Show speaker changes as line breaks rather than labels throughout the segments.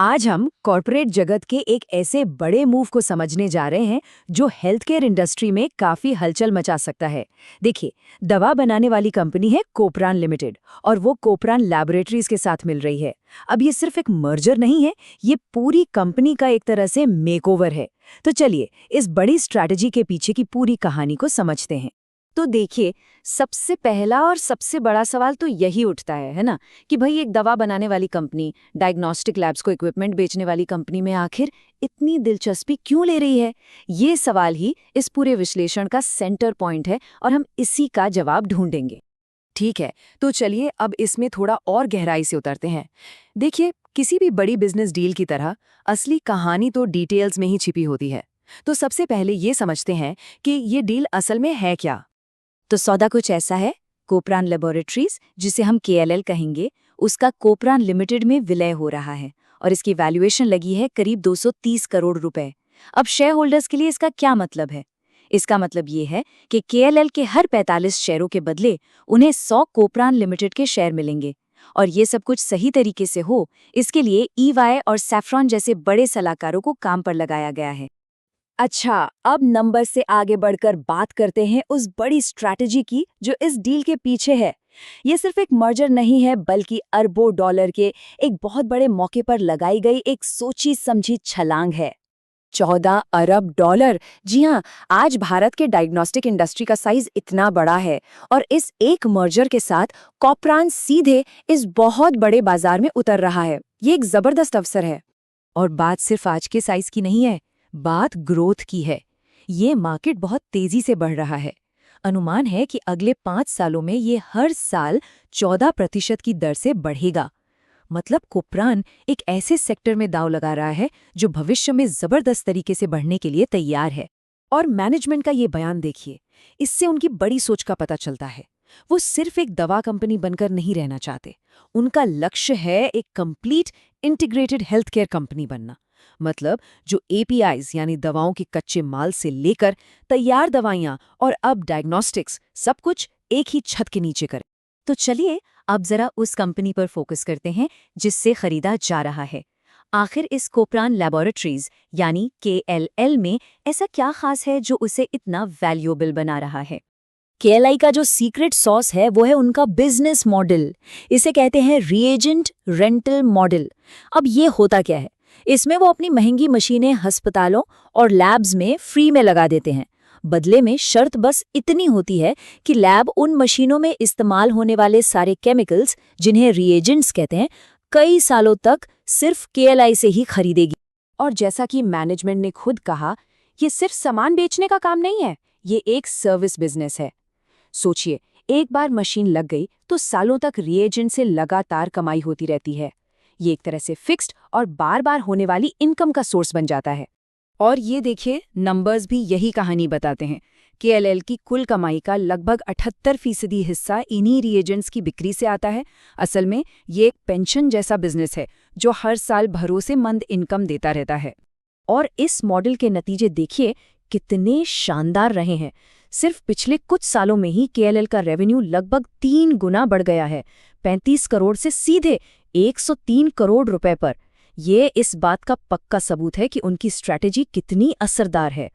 आज हम कॉर्पोरेट जगत के एक ऐसे बड़े मूव को समझने जा रहे हैं जो हेल्थ केयर इंडस्ट्री में काफी हलचल मचा सकता है। देखिए, दवा बनाने वाली कंपनी है कोपरान लिमिटेड और वो कोपरान लैबोरेटरीज के साथ मिल रही है। अब ये सिर्फ एक मर्जर नहीं है, ये पूरी कंपनी का एक तरह से मेकओवर है। तो चलिए इस बड़ी स्ट्रैटेजी के पीछे की पूरी कहानी को समझते हैं। तो देखिए, सबसे पहला और सबसे बड़ा सवाल तो यही उठता है ना, कि भाई एक दवा बनाने वाली कंपनी डायग्नोस्टिक लैब्स को इक्विपमेंट बेचने वाली कंपनी में आखिर इतनी दिलचस्पी क्यों ले रही है। ये सवाल ही इस पूरे विश्लेषण का सेंटर पॉइंट है और हम इसी का जवाब ढूंढेंगे।
ठीक है, तो चलिए अब इसमें थोड़ा और गहराई से उतरते हैं। देखिए, किसी भी बड़ी बिजनेस डील की तरह असली कहानी तो डिटेल्स में ही छिपी होती है। तो सबसे पहले ये समझते हैं कि ये डील असल में है क्या।
तो सौदा कुछ ऐसा है, कोपरान लेबोरेटरीज, जिसे हम केएलएल कहेंगे, उसका कोपरान लिमिटेड में विलय हो रहा है और इसकी वैल्यूएशन लगी है करीब 230 करोड़ रुपए। अब शेयर होल्डर्स के लिए इसका क्या मतलब है? इसका मतलब ये है कि केएलएल के हर 45 शेयरों के बदले उन्हें 100 कोपरान लिमिटेड के शेयर मिलेंगे। और ये सब कुछ सही तरीके से हो, इसके लिए ईवाई और सैफ्रॉन जैसे बड़े सलाहकारों को काम पर लगाया गया है। अच्छा, अब नंबर से आगे बढ़कर बात करते हैं उस बड़ी स्ट्रैटेजी की जो इस डील के पीछे है। ये सिर्फ एक मर्जर नहीं है, बल्कि अरबों डॉलर के एक बहुत बड़े मौके पर लगाई गई एक सोची समझी छलांग है। 14 अरब डॉलर। जी हाँ, आज भारत के डायग्नोस्टिक इंडस्ट्री का साइज इतना बड़ा है और इस एक मर्जर के साथ कोपरान सीधे इस बहुत बड़े बाजार में उतर रहा है। ये एक जबरदस्त अवसर है। और बात सिर्फ आज के साइज की नहीं है, बात ग्रोथ की है। ये मार्केट बहुत तेजी से बढ़ रहा है। अनुमान है कि अगले 5 सालों में ये हर साल 14% की दर से बढ़ेगा। मतलब कोपरान एक ऐसे सेक्टर में दांव लगा रहा है जो भविष्य में जबरदस्त तरीके से बढ़ने के लिए तैयार है। और मैनेजमेंट का ये बयान देखिए, इससे उनकी बड़ी सोच का पता चलता है। वो सिर्फ एक दवा कंपनी बनकर नहीं रहना चाहते, उनका लक्ष्य है एक complete integrated health care company बनना। मतलब जो एपीआईज यानी दवाओं के कच्चे माल से लेकर तैयार दवाइयां और अब डायग्नोस्टिक्स, सब कुछ एक ही छत के नीचे करें। तो चलिए अब जरा उस कंपनी पर फोकस करते हैं जिससे खरीदा जा रहा है। आखिर इस कोपरान लैबोरेटरीज यानी केएलएल में ऐसा क्या खास है जो उसे इतना वैल्यूएबल बना रहा है? केएलआई का जो सीक्रेट सॉस है वो है उनका बिजनेस मॉडल। इसे कहते हैं रिएजेंट रेंटल मॉडल। अब ये होता क्या है? इसमें वो अपनी महंगी मशीनें अस्पतालों और लैब्स में फ्री में लगा देते हैं। बदले में शर्त बस इतनी होती है कि लैब उन मशीनों में इस्तेमाल होने वाले सारे केमिकल्स, जिन्हें रिएजेंट्स कहते हैं, कई सालों तक सिर्फ केएलआई से ही खरीदेगी। और जैसा कि मैनेजमेंट ने खुद कहा, ये सिर्फ सामान बेचने का काम नहीं है, ये एक सर्विस बिजनेस है। सोचिए, एक बार मशीन लग गई तो सालों तक रिएजेंट से लगातार कमाई होती रहती है। ये एक तरह से फिक्स्ड और बार बार होने वाली इनकम का सोर्स बन जाता है। और ये देखिए, नंबर्स भी यही कहानी बताते हैं। केएलएल की कुल कमाई का लगभग 78% हिस्सा इन्हीं रिएजेंट्स की बिक्री से आता है। असल में ये एक पेंशन जैसा बिजनेस है जो हर साल भरोसेमंद इनकम देता रहता है। और इस मॉडल के नतीजे देखिए कितने शानदार रहे हैं। सिर्फ पिछले कुछ सालों में ही केएलएल का रेवेन्यू लगभग 3 गुना बढ़ गया है, 35 करोड़ से सीधे 103 करोड़ रुपए पर। ये इस बात का पक्का सबूत है कि उनकी स्ट्रैटेजी कितनी असरदार है।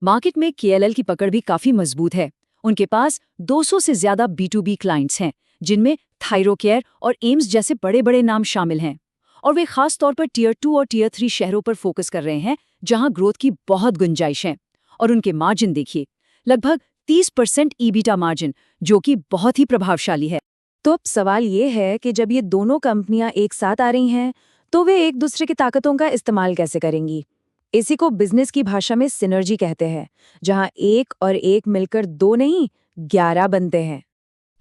मार्केट में केएलएल की पकड़ भी काफी मजबूत है। उनके पास 200 से ज्यादा B2B क्लाइंट्स हैं, जिनमें थायरोकेयर और एम्स जैसे बड़े बड़े नाम शामिल हैं। और वे खास तौर पर टियर 2 और टियर 3 शहरों पर फोकस कर रहे हैं, जहां ग्रोथ की बहुत गुंजाइश है। और उनके मार्जिन देखिए, लगभग 30% ईबिटा मार्जिन, जो कि बहुत ही प्रभावशाली है। तो अब सवाल ये है कि जब ये दोनों कंपनियां एक साथ आ रही हैं, तो वे एक दूसरे की ताकतों का इस्तेमाल कैसे करेंगी? इसी को बिजनेस की भाषा में सिनर्जी कहते हैं, जहां एक और एक मिलकर 2 नहीं 11 बनते हैं।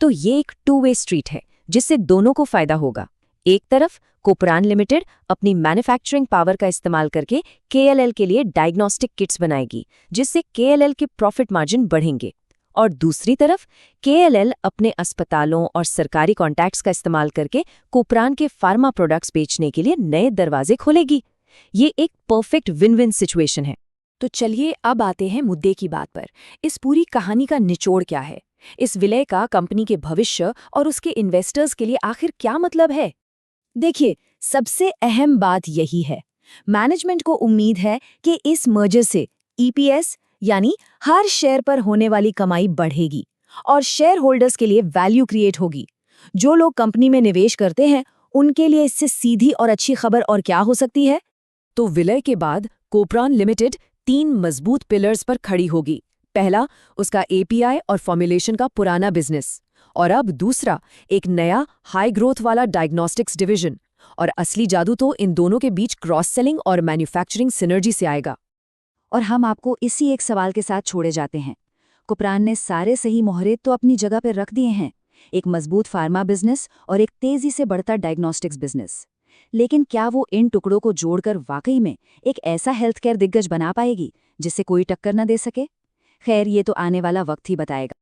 तो ये एक 2-वे स्ट्रीट है जिससे दोनों को फायदा होगा। एक तरफ कोपरान लिमिटेड अपनी मैन्युफैक्चरिंग पावर का इस्तेमाल करके केएलएल के लिए डायग्नोस्टिक किट्स बनाएगी, जिससे केएलएल के प्रॉफिट मार्जिन बढ़ेंगे। और दूसरी तरफ केएलएल अपने अस्पतालों और सरकारी कॉन्टैक्ट्स का इस्तेमाल करके कोपरान के फार्मा प्रोडक्ट्स बेचने के लिए नए दरवाजे खोलेगी। ये एक परफेक्ट विन विन सिचुएशन है। तो चलिए अब आते हैं मुद्दे की बात पर। इस पूरी कहानी का निचोड़ क्या है? इस विलय का कंपनी के भविष्य और उसके इन्वेस्टर्स के लिए आखिर क्या मतलब है? देखिए, सबसे अहम बात यही है, मैनेजमेंट को उम्मीद है कि इस मर्जर से ईपीएस यानी हर शेयर पर होने वाली कमाई बढ़ेगी और शेयर होल्डर्स के लिए वैल्यू क्रिएट होगी। जो लोग कंपनी में निवेश करते हैं उनके लिए इससे सीधी और अच्छी खबर और क्या हो सकती है?
तो विलय के बाद कोपरान लिमिटेड 3 मजबूत पिलर्स पर खड़ी होगी। पहला, उसका एपीआई और फॉर्मुलेशन का पुराना बिजनेस, और अब दूसरा, एक नया हाई ग्रोथ वाला डायग्नोस्टिक्स डिवीजन। और असली जादू तो इन दोनों के बीच क्रॉस सेलिंग और मैन्युफैक्चरिंग सिनर्जी से आएगा।
और हम आपको इसी एक सवाल के साथ छोड़े जाते हैं। कोपरान ने सारे सही मोहरे तो अपनी जगह पर रख दिए हैं, एक मजबूत फार्मा बिजनेस और एक तेजी से बढ़ता डायग्नोस्टिक्स बिजनेस। लेकिन क्या वो इन टुकड़ों को जोड़कर वाकई में एक ऐसा हेल्थ केयर दिग्गज बना पाएगी जिससे कोई टक्कर न दे सके? खैर, ये तो आने वाला वक्त ही बताएगा।